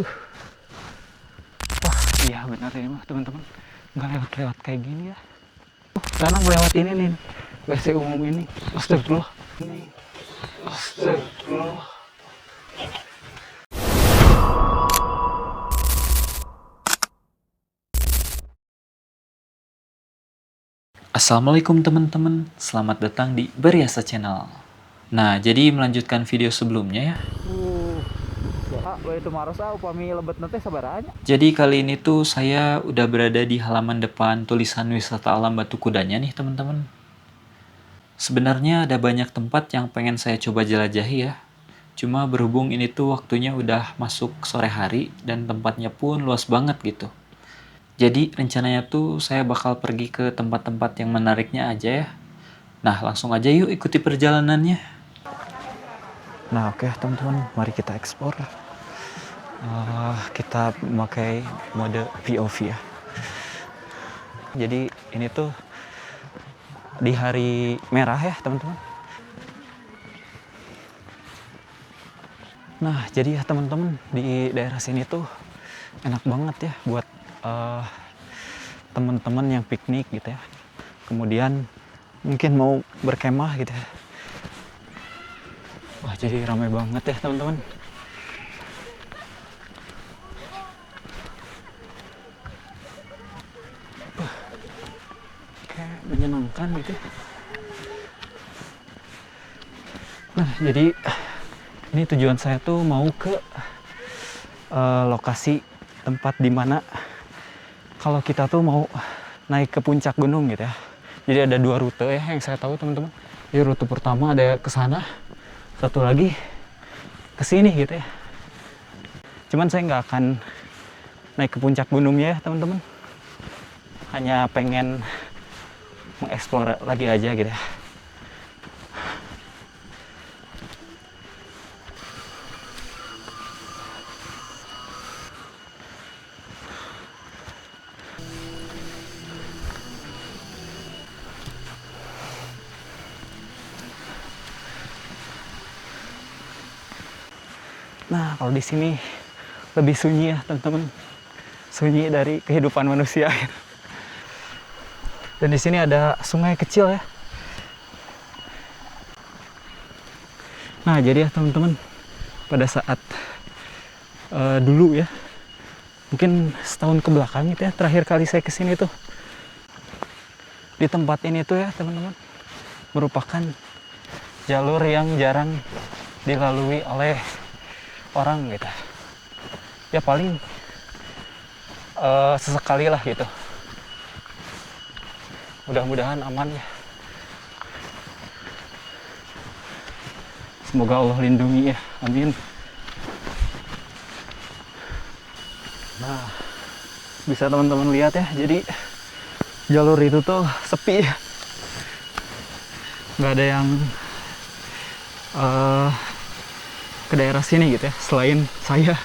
Wah, iya benar ini mah teman-teman. Nggak lewat-lewat kayak gini ya. Sekarang lewat ini nih, WC umum ini. Astagfirullah. Astagfirullah. Assalamualaikum teman-teman, selamat datang di Beriasa Channel. Nah, jadi melanjutkan video sebelumnya ya. Itu maros upami lebet nanti sabaranya. Jadi kali ini tuh saya udah berada di halaman depan tulisan wisata alam Batu Kudanya nih teman-teman. Sebenarnya ada banyak tempat yang pengen saya coba jelajahi ya. Cuma berhubung ini tuh waktunya udah masuk sore hari dan tempatnya pun luas banget gitu. Jadi rencananya tuh saya bakal pergi ke tempat-tempat yang menariknya aja ya. Nah, langsung aja yuk ikuti perjalanannya. Nah, oke teman-teman, mari kita explore. Kita memakai mode POV ya. Jadi ini tuh di hari merah ya teman-teman. Nah, jadi ya teman-teman, di daerah sini tuh enak banget ya buat teman-teman yang piknik gitu ya. Kemudian mungkin mau berkemah gitu ya. Wah, jadi ramai banget ya teman-teman. Kayak menyenangkan gitu. Nah, jadi ini tujuan saya tuh mau ke lokasi tempat dimana kalau kita tuh mau naik ke puncak gunung gitu ya. Jadi ada dua rute ya yang saya tahu teman-teman. Jadi rute pertama ada ke sana, satu lagi ke sini gitu ya. Cuman saya nggak akan naik ke puncak gunungnya ya teman-teman. Hanya pengen mengeksplor lagi aja gitu ya. Nah, kalau di sini lebih sunyi ya, teman-teman. Sunyi dari kehidupan manusia. Dan di sini ada sungai kecil ya. Nah, jadi ya teman-teman, pada saat dulu ya, mungkin setahun ke belakang itu ya, terakhir kali saya kesini tuh, di tempat ini tuh ya teman-teman, merupakan jalur yang jarang dilalui oleh orang gitu ya, paling sesekali lah gitu. Mudah-mudahan aman ya, semoga Allah lindungi ya, amin. Nah, bisa teman-teman lihat ya, jadi jalur itu tuh sepi ya, nggak ada yang ke daerah sini gitu ya, selain saya.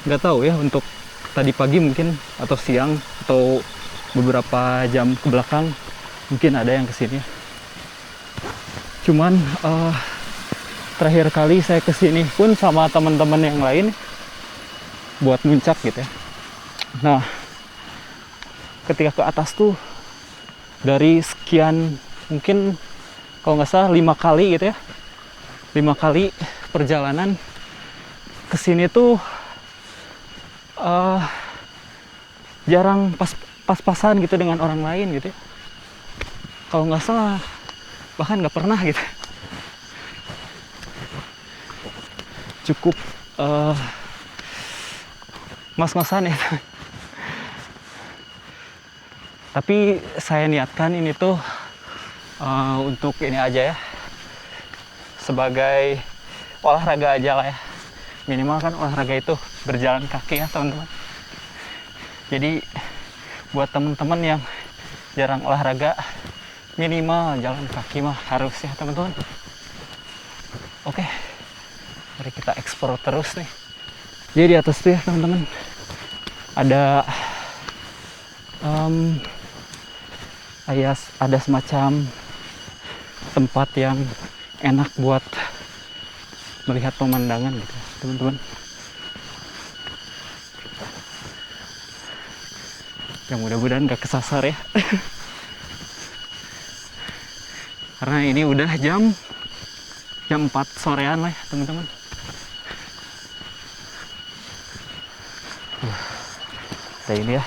Nggak tahu ya untuk tadi pagi mungkin, atau siang, atau beberapa jam ke belakang mungkin ada yang kesini. Cuman terakhir kali saya kesini pun sama teman-teman yang lain buat muncak gitu ya. Nah, ketika ke atas tuh dari sekian, mungkin kalau nggak salah 5 kali gitu ya, 5 kali perjalanan ke sini tuh jarang pas-pasan gitu dengan orang lain gitu ya. Kalau nggak salah bahkan nggak pernah gitu. Cukup mas-masan ya. Tapi saya niatkan ini tuh untuk ini aja ya, sebagai olahraga aja lah ya. Minimal kan olahraga itu berjalan kaki ya teman-teman. Jadi buat teman-teman yang jarang olahraga, minimal jalan kaki mah harus ya teman-teman. Oke, mari kita eksplor terus nih. Jadi di atas tuh ya teman-teman, ada ada semacam tempat yang enak buat melihat pemandangan gitu teman-teman. Ya mudah-mudahan gak kesasar ya. Karena ini udah jam 4 sorean lah ya teman-teman. Kayak ini ya.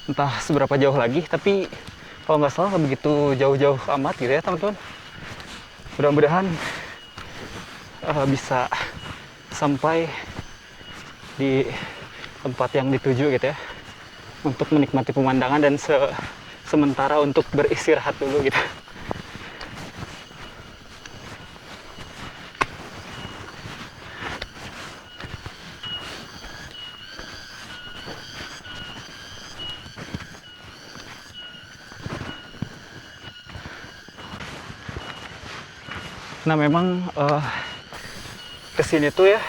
Entah seberapa jauh lagi, tapi kalau nggak salah begitu jauh-jauh amat gitu ya teman-teman. Mudah-mudahan bisa sampai di tempat yang dituju gitu ya, untuk menikmati pemandangan dan sementara untuk beristirahat dulu gitu. Nah memang kesini tuh ya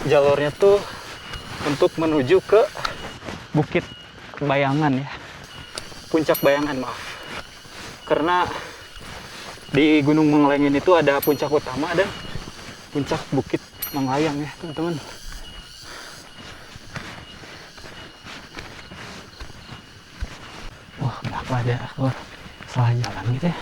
jalurnya tuh untuk menuju ke Bukit Bayangan ya, Puncak Bayangan maaf. Karena di Gunung Menglengin itu ada puncak utama dan puncak Bukit Manglayang ya teman-teman. Wah kenapa ada salah jalan gitu ya.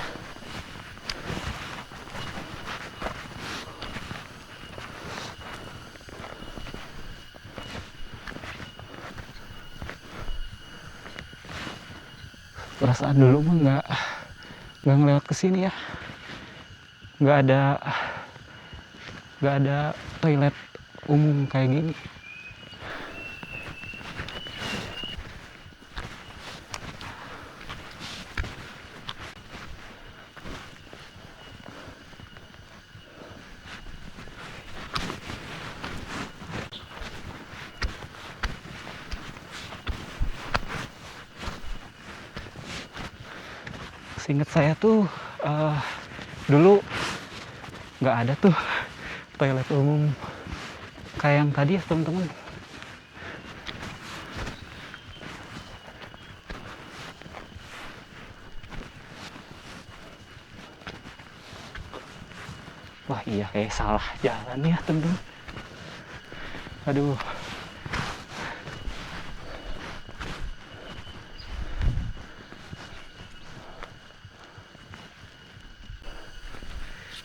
Perasaan dulu mah nggak ngelewat ke sini ya, nggak ada toilet umum kayak gini. Seingat saya tuh dulu nggak ada tuh toilet umum kayak yang tadi ya teman-teman. Wah iya kayak salah jalan ya teman-teman. Aduh.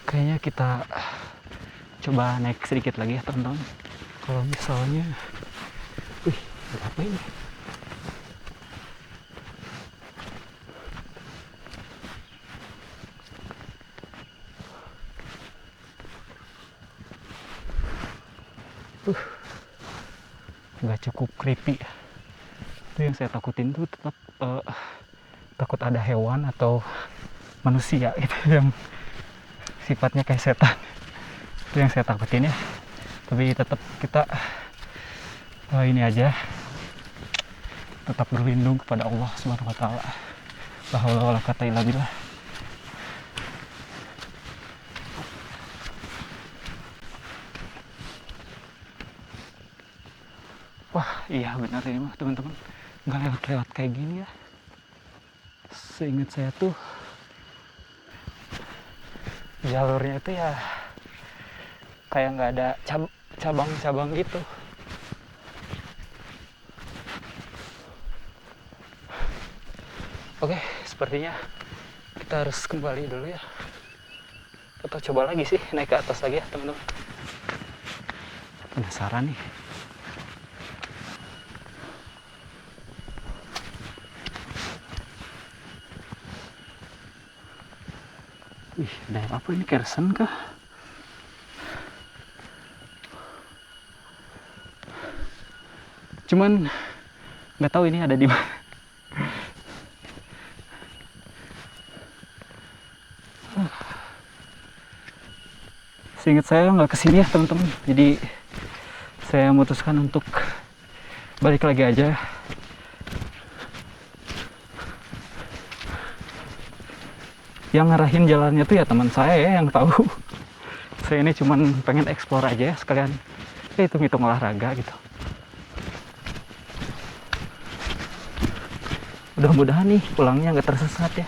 Kayaknya kita coba naik sedikit lagi ya teman-teman. Kalau misalnya, wih, ada apa ini? Nggak cukup creepy. Itu yang saya takutin tuh tetap takut ada hewan atau manusia itu yang sifatnya kayak setan. Itu yang saya takutin ya. Tapi tetap kita ini aja, tetap berlindung kepada Allah Subhanahu wa taala. La haula wala quwata illa billah. Wah, iya benar ini mah teman-teman. Nggak lewat-lewat kayak gini ya. Seingat saya tuh jalurnya itu ya kayak nggak ada cabang-cabang gitu. Oke, sepertinya kita harus kembali dulu ya. Atau coba lagi sih naik ke atas lagi ya teman-teman. Penasaran nih. Wih, ada apa ini, kersen kah? Cuman nggak tahu ini ada di mana. Seingat saya nggak kesini ya teman-teman. Jadi saya memutuskan untuk balik lagi aja. Yang ngarahin jalannya tuh ya teman saya ya yang tahu. Saya ini cuman pengen explore aja ya sekalian. Ya hitung-hitung olahraga gitu. Mudah-mudahan nih pulangnya nggak tersesat ya.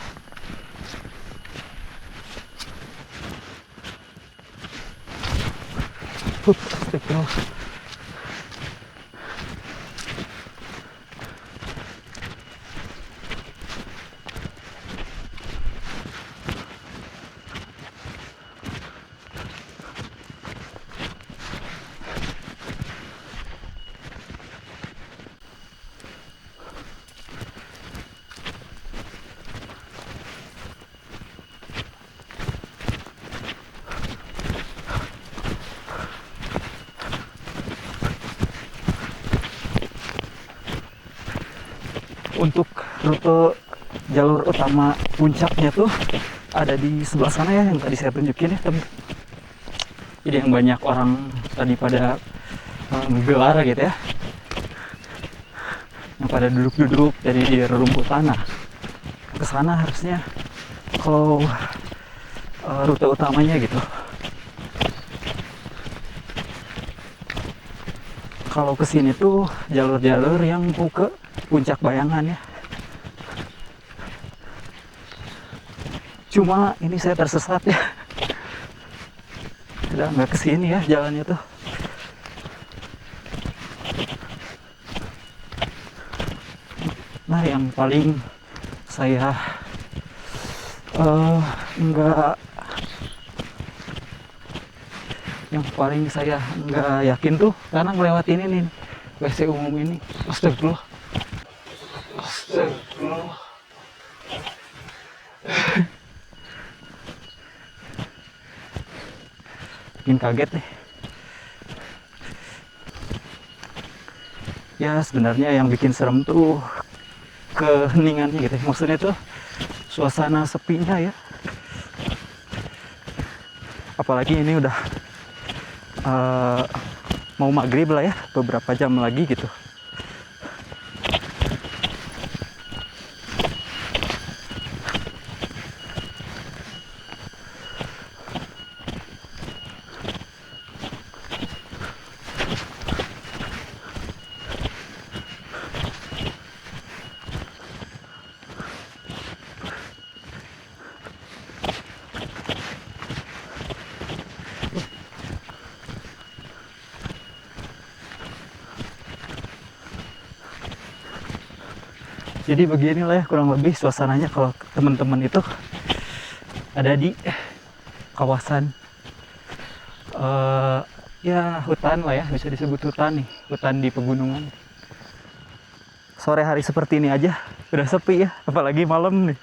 Astagfirullah. Untuk rute jalur utama puncaknya tuh ada di sebelah sana ya, yang tadi saya tunjukin ya teman. Jadi yang banyak orang tadi pada menggelar gitu ya, yang pada duduk-duduk jadi di rerumputan. Nah, ke sana harusnya kalau rute utamanya gitu. Kalau kesini tuh jalur-jalur yang mau ke Puncak Bayangan ya. Cuma ini saya tersesat ya. Udah nggak kesini ya jalannya tuh. Nah yang paling saya nggak yakin tuh karena ngelewatin ini nih, WC umum ini. Astagfirullah. Astagfirullah. Bikin kaget nih. Ya sebenarnya yang bikin serem tuh keheningannya gitu. Maksudnya tuh suasana sepinya ya. Apalagi ini udah mau maghrib lah ya, beberapa jam lagi gitu. Jadi beginilah ya kurang lebih suasananya kalau teman-teman itu ada di kawasan ya hutan lah ya, bisa disebut hutan nih, hutan di pegunungan. Sore hari seperti ini aja udah sepi ya, apalagi malam nih.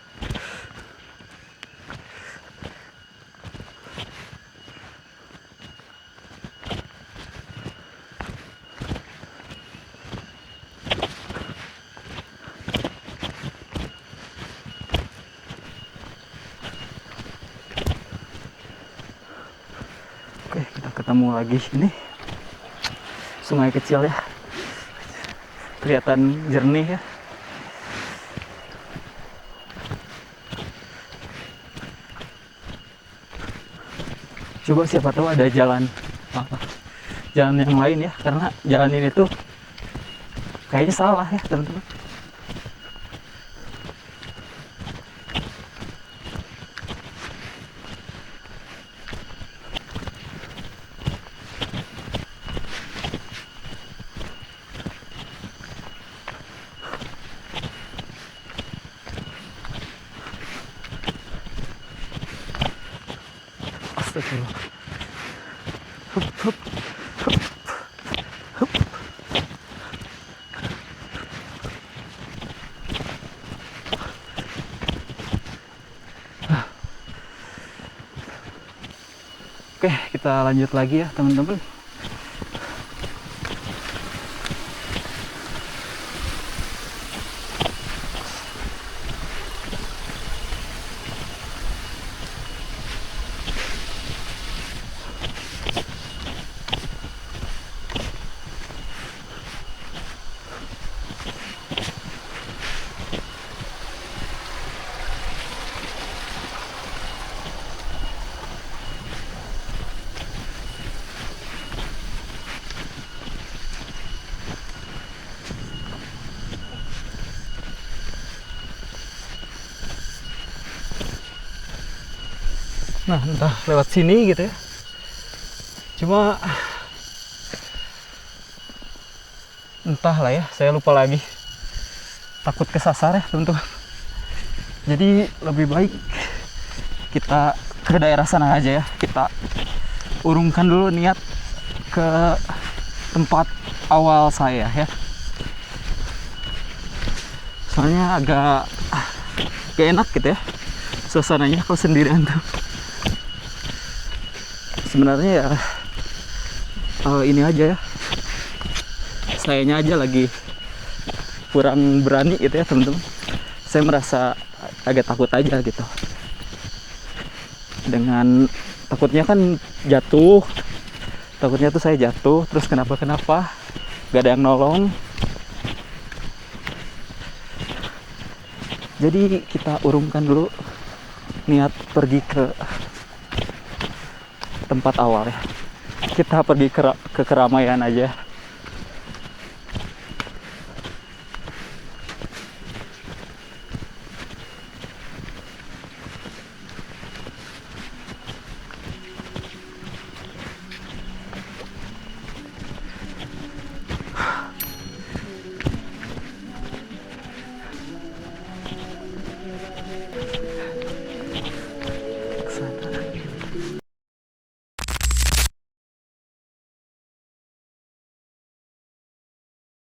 Oke, kita ketemu lagi ini sungai kecil ya, kelihatan jernih ya. Coba siapa tahu ada jalan yang lain ya, karena jalan ini tuh kayaknya salah ya teman-teman. Astagfirullah. Hup, hup, hup, hup. Oke, kita lanjut lagi ya teman-teman. Nah, entah lewat sini gitu ya. Cuma entahlah ya, saya lupa lagi. Takut kesasar ya teman-teman. Jadi lebih baik kita ke daerah sana aja ya. Kita urungkan dulu niat ke tempat awal saya ya. Soalnya agak gak enak gitu ya suasananya kalau sendirian tuh. Sebenarnya ya ini aja ya, sayanya aja lagi kurang berani gitu ya teman-teman. Saya merasa agak takut aja gitu, dengan takutnya kan jatuh, takutnya tuh saya jatuh terus kenapa gak ada yang nolong. Jadi kita urungkan dulu niat pergi ke tempat awal ya. Kita pergi ke keramaian aja.